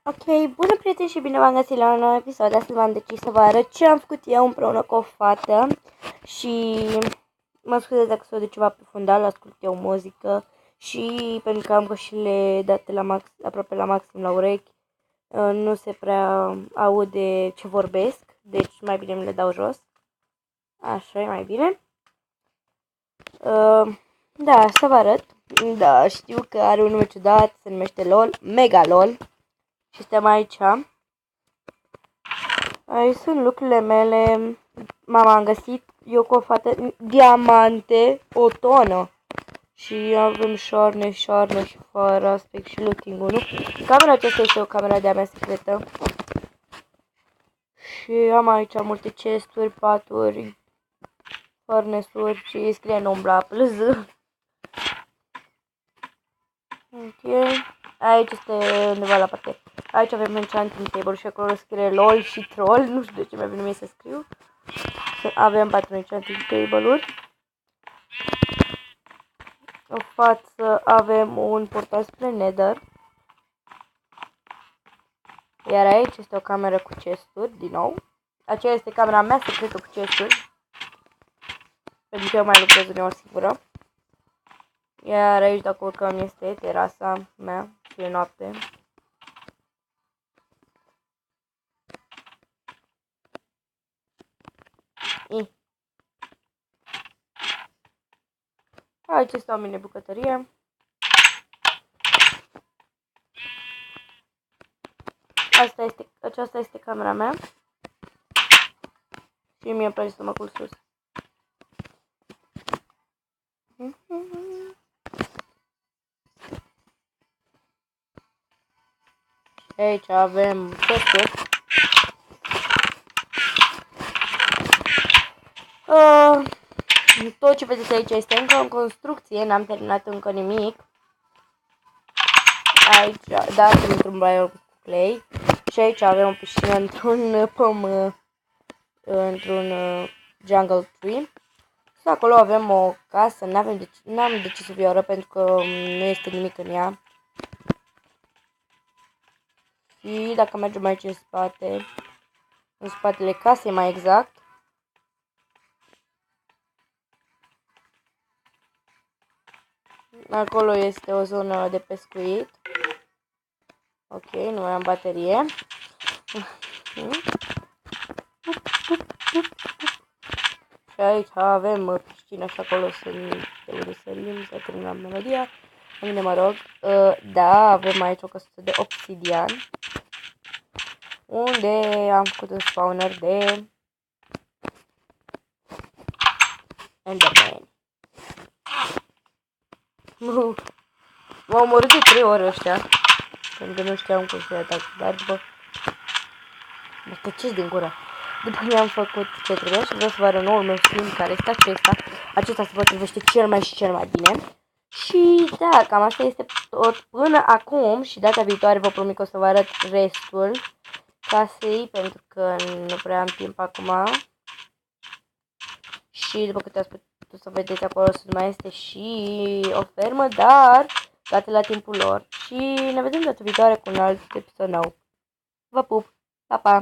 Ok, bună prieteni și bine v-am găsit la un nou episod. Astăzi m-am decis să vă arăt ce am făcut eu împreună cu o fată. Și mă scuze dacă s-o de ceva pe fundal, ascult eu muzică. Și pentru că am căștile date la aproape la maxim la urechi, nu se prea aude ce vorbesc, deci mai bine mi le dau jos. Așa e mai bine. Da, să vă arăt. Da, știu că are un nume ciudat, se numește LOL, Mega LOL. Și suntem aici. Aici sunt lucrurile mele. Mama, am găsit eu cu o fată diamante, o tonă. Și avem șoarne și fără aspect și looking 1. Camera aceasta este o camera de-a mea secretă. Și am aici multe chesturi, paturi, furnace-uri și scrie în umbra plz. Ok. Aici este undeva la parte. Aici avem enchanting table și acolo scrie LOL și troll. Nu știu de ce mi-a venit mie să scriu. Avem 4 enchanting table-uri. În față avem un portal spre Nether. Iar aici este o cameră cu chesturi, din nou. Aceea este camera mea secretă cu chesturi. Pentru că eu mai lucrez uneori singură. Iar aici, dacă urcăm, este terasa mea și e noapte. Aici este o mini bucătărie. Aceasta este camera mea. Și mie îmi place să mă culc sus. Și aici avem chesturi. Tot ce vedeți aici este încă în construcție, n-am terminat încă nimic. Aici, da, sunt într-un biome cu clay. Și aici avem o piscină într-un jungle tree. Și acolo avem o casă, n-am de ce să fie oră pentru că nu este nimic în ea. Și dacă mergem aici în spate, în spatele casei mai exact, acolo este o zonă de pescuit. Ok, nu mai am baterie. Și aici avem piscina și acolo să sărim, să terminăm melodia. Mine mă rog. Da, avem aici o căsuță de obsidian. Unde am făcut un spawner de Enderman. M-au omorât de 3 ori ăștia. Pentru că nu știam cum să-i atac. Dar după... Mă tăceți din gură. După ce am făcut ce trebuia și vreau să vă arăt noul meu skin care este acesta. Acesta se potrivește cel mai bine. Și da, cam asta este tot până acum. Și data viitoare vă promit că o să vă arăt restul casei. Pentru că nu prea am timp acum. Și după câte ați putut să vedeți acolo mai este și o fermă. Dar toate la timpul lor. Și ne vedem data viitoare cu un alt episod nou. Vă pup! Pa, pa!